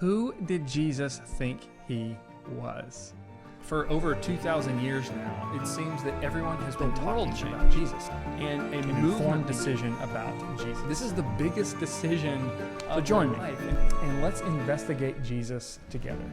Who did Jesus think he was? For over 2,000 years now, it seems that everyone has been talking about Jesus and a movement decision about Jesus. This is the biggest decision of your life, and let's investigate Jesus together.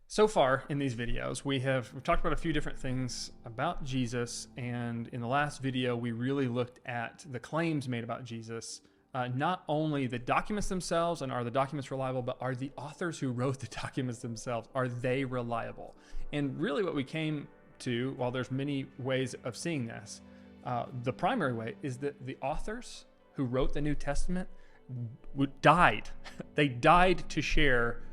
So far in these videos, we've talked about a few different things about Jesus, and in the last video, we really looked at the claims made about Jesus. Not only the documents themselves, and are the documents reliable, but are the authors who wrote the documents themselves, are they reliable? And really what we came to, while there's many ways of seeing this, the primary way is that the authors who wrote the New Testament died. They died to share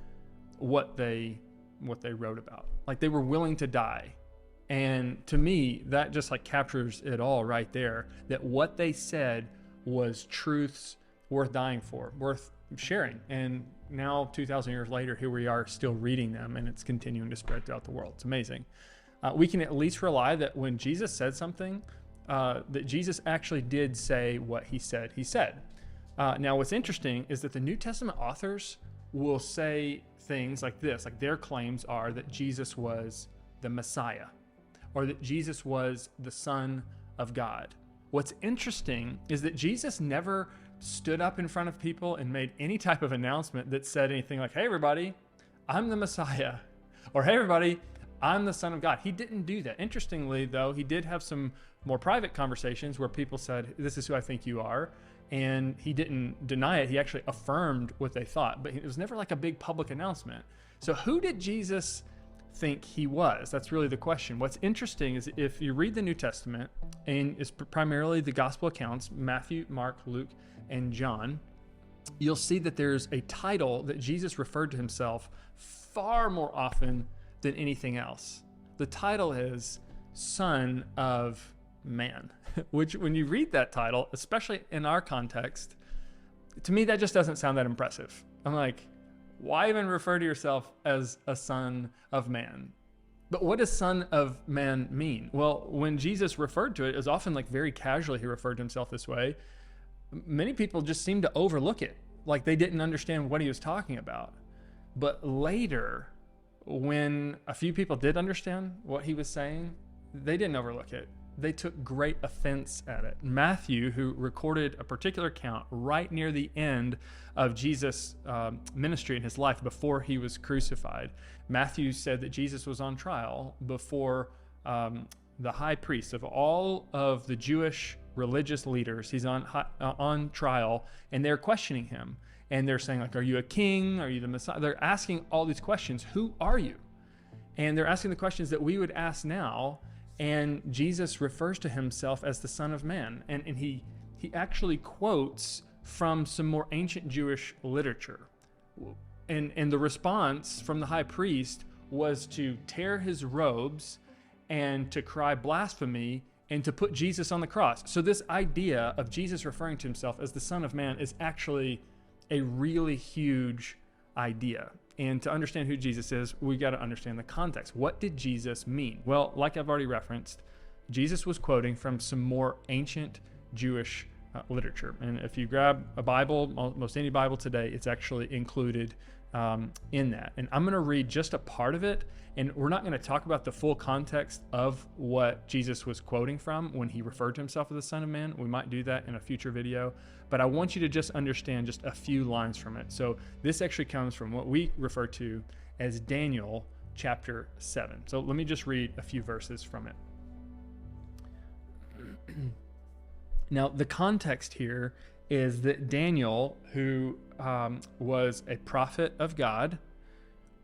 what they wrote about. Like, they were willing to die. And to me, that just like captures it all right there, that what they said was truths worth dying for, worth sharing. And now 2,000 years later, here we are still reading them, and it's continuing to spread throughout the world. It's amazing. We can at least rely that when Jesus said something, that Jesus actually did say what he said he said. Now, what's interesting is that the New Testament authors will say things like this, like their claims are that Jesus was the Messiah, or that Jesus was the Son of God. What's interesting is that Jesus never stood up in front of people and made any type of announcement that said anything like, hey, everybody, I'm the Messiah, or hey, everybody, I'm the Son of God. He didn't do that. Interestingly, though, he did have some more private conversations where people said, this is who I think you are. And he didn't deny it. He actually affirmed what they thought, but it was never like a big public announcement. So who did Jesus think he was? That's really the question. What's interesting is if you read the New Testament, and it's primarily the gospel accounts, Matthew, Mark, Luke, and John, you'll see that there's a title that Jesus referred to himself far more often than anything else. The title is Son of Man, which when you read that title, especially in our context, to me, that just doesn't sound that impressive. I'm like, why even refer to yourself as a son of man? But what does Son of Man mean? Well, when Jesus referred to it, it was often like very casually he referred to himself this way. Many people just seemed to overlook it, like they didn't understand what he was talking about. But later, when a few people did understand what he was saying, they didn't overlook it. They took great offense at it. Matthew, who recorded a particular account right near the end of Jesus' ministry in his life before he was crucified, Matthew said that Jesus was on trial before the high priest of all of the Jewish religious leaders. He's on trial, and they're questioning him. And they're saying, like, are you a king? Are you the Messiah? They're asking all these questions. Who are you? And they're asking the questions that we would ask now. And Jesus refers to himself as the Son of Man. And he actually quotes from some more ancient Jewish literature. And the response from the high priest was to tear his robes and to cry blasphemy and to put Jesus on the cross. So this idea of Jesus referring to himself as the Son of Man is actually a really huge idea. And to understand who Jesus is, we got to understand the context. What did Jesus mean? Well, like I've already referenced, Jesus was quoting from some more ancient Jewish literature. And if you grab a Bible, most any Bible today, it's actually included in that. And I'm going to read just a part of it. And we're not going to talk about the full context of what Jesus was quoting from when he referred to himself as the Son of Man. We might do that in a future video. But I want you to just understand just a few lines from it. So this actually comes from what we refer to as Daniel chapter 7. So let me just read a few verses from it. Now, the context here is that Daniel, who was a prophet of God,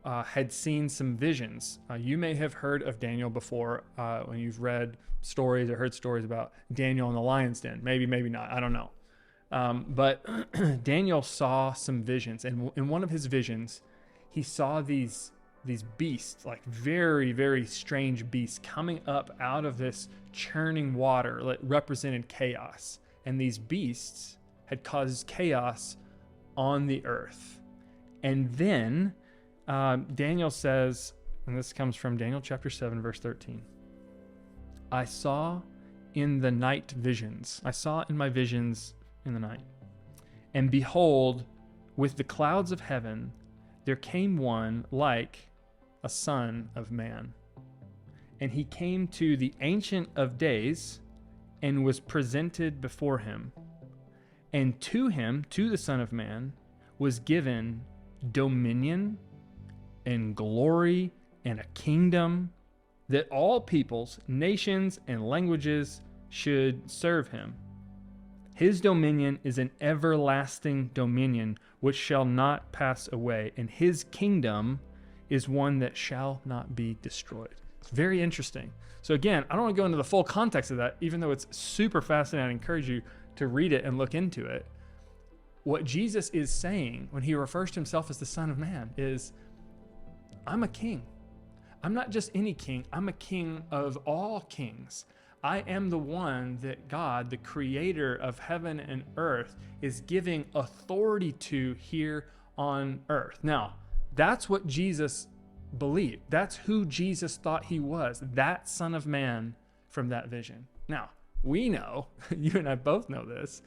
had seen some visions. You may have heard of Daniel before when you've read stories or heard stories about Daniel in the lion's den. Maybe, maybe not. I don't know. But Daniel saw some visions. And in one of his visions, he saw these beasts, like very, very strange beasts coming up out of this churning water that represented chaos. And these beasts had caused chaos on the earth. And then Daniel says, and this comes from Daniel chapter 7, verse 13. I saw in the night visions. I saw in my visions in the night. And behold, with the clouds of heaven, there came one like a son of man. And he came to the Ancient of Days and was presented before him. And to him, to the Son of Man, was given dominion and glory and a kingdom, that all peoples, nations, and languages should serve him. His dominion is an everlasting dominion which shall not pass away, and his kingdom is one that shall not be destroyed. It's very interesting. So again, I don't want to go into the full context of that, even though it's super fascinating. I encourage you to read it and look into it. What Jesus is saying when he refers to himself as the Son of Man is, I'm a king. I'm not just any king. I'm a king of all kings. I am the one that God, the creator of heaven and earth, is giving authority to here on earth. Now, that's what Jesus believed. That's who Jesus thought he was, that Son of Man from that vision. Now, we know, you and I both know this,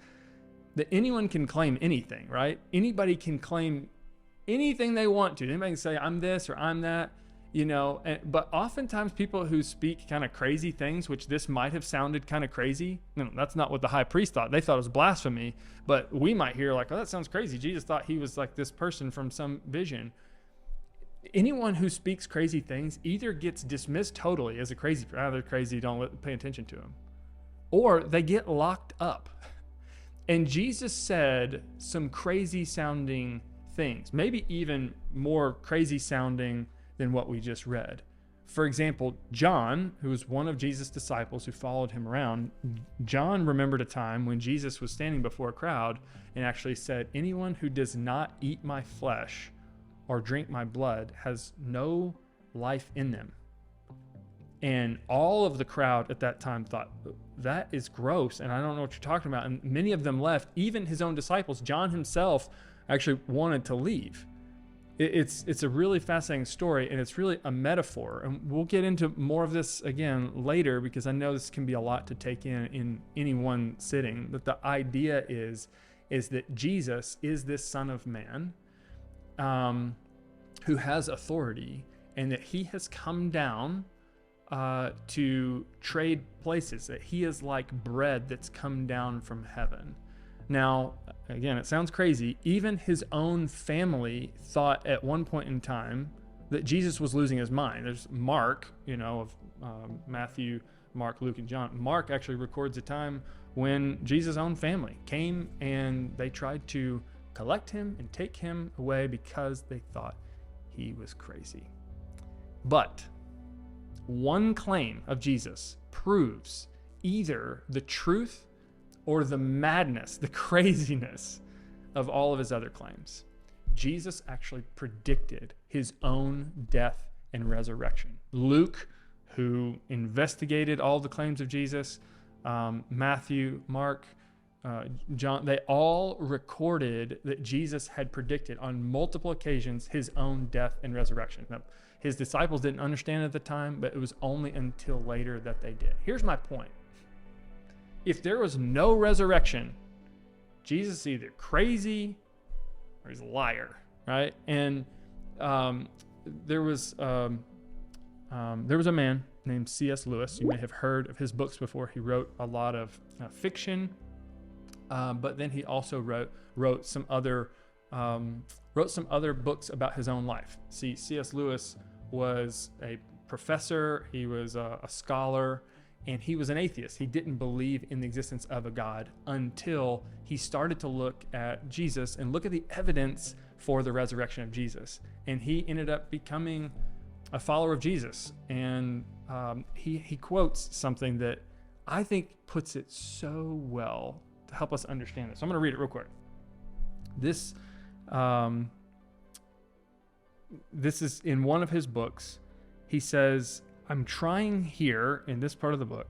that anyone can claim anything, right? Anybody can claim anything they want to. Anybody can say, I'm this or I'm that. But oftentimes people who speak kind of crazy things, which this might have sounded kind of crazy. No, that's not what the high priest thought. They thought it was blasphemy, but we might hear like, oh, that sounds crazy. Jesus thought he was like this person from some vision. Anyone who speaks crazy things either gets dismissed totally as a crazy, they're crazy, don't pay attention to them, or they get locked up. And Jesus said some crazy sounding things, maybe even more crazy sounding than what we just read. For example, John, who was one of Jesus' disciples who followed him around, John remembered a time when Jesus was standing before a crowd and actually said, anyone who does not eat my flesh or drink my blood has no life in them. And all of the crowd at that time thought, that is gross, and I don't know what you're talking about. And many of them left, even his own disciples. John himself actually wanted to leave. It's a really fascinating story, and it's really a metaphor. And we'll get into more of this again later, because I know this can be a lot to take in any one sitting. But the idea is that Jesus is this Son of Man who has authority, and that he has come down to trade places, that he is like bread that's come down from heaven. Now, again, it sounds crazy. Even his own family thought at one point in time that Jesus was losing his mind. There's Mark, of Matthew, Mark, Luke, and John. Mark actually records a time when Jesus' own family came and they tried to collect him and take him away because they thought he was crazy. But one claim of Jesus proves either the truth or the madness, the craziness of all of his other claims. Jesus actually predicted his own death and resurrection. Luke, who investigated all the claims of Jesus, Matthew, Mark, John, they all recorded that Jesus had predicted on multiple occasions his own death and resurrection. Now, his disciples didn't understand at the time, but it was only until later that they did. Here's my point. If there was no resurrection, Jesus is either crazy or he's a liar, right? And there was a man named C.S. Lewis. You may have heard of his books before. He wrote a lot of fiction, but then he also wrote some other books about his own life. See, C.S. Lewis was a professor. He was a scholar. And he was an atheist. He didn't believe in the existence of a God until he started to look at Jesus and look at the evidence for the resurrection of Jesus. And he ended up becoming a follower of Jesus. And he quotes something that I think puts it so well to help us understand this. So I'm going to read it real quick. This is in one of his books. He says, I'm trying here in this part of the book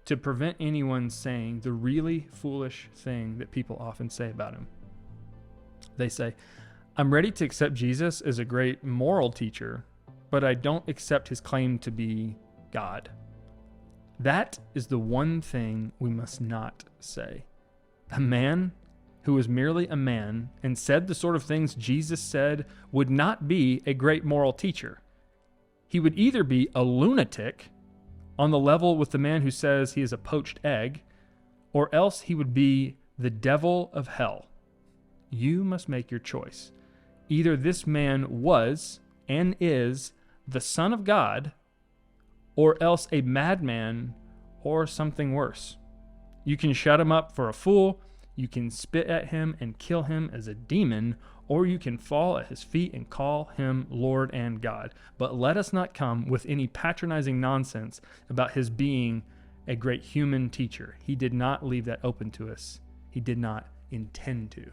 to prevent anyone saying the really foolish thing that people often say about him. They say, I'm ready to accept Jesus as a great moral teacher, but I don't accept his claim to be God. That is the one thing we must not say. A man who was merely a man and said the sort of things Jesus said would not be a great moral teacher. He would either be a lunatic on the level with the man who says he is a poached egg, or else he would be the devil of hell. You must make your choice. Either this man was and is the Son of God, or else a madman or something worse. You can shut him up for a fool, you can spit at him and kill him as a demon, or you can fall at his feet and call him Lord and God. But let us not come with any patronizing nonsense about his being a great human teacher. He did not leave that open to us. He did not intend to.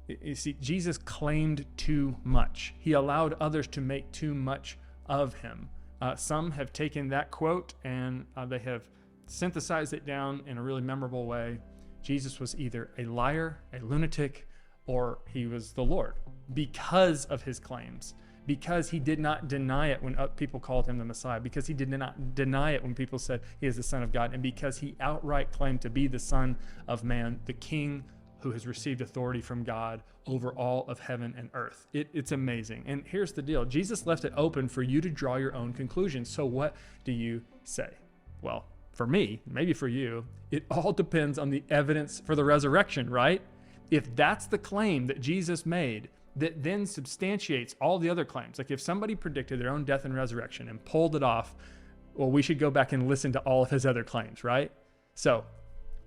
You see, Jesus claimed too much. He allowed others to make too much of him. Some have taken that quote and they have synthesized it down in a really memorable way. Jesus was either a liar, a lunatic, or he was the Lord because of his claims, because he did not deny it when people called him the Messiah, because he did not deny it when people said he is the Son of God, and because he outright claimed to be the Son of Man, the King who has received authority from God over all of heaven and earth. It's amazing. And here's the deal. Jesus left it open for you to draw your own conclusions. So what do you say? Well, for me, maybe for you, it all depends on the evidence for the resurrection, right? If that's the claim that Jesus made, that then substantiates all the other claims. Like if somebody predicted their own death and resurrection and pulled it off, well, we should go back and listen to all of his other claims, right? So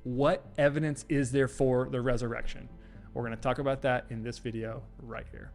what evidence is there for the resurrection? We're going to talk about that in this video right here.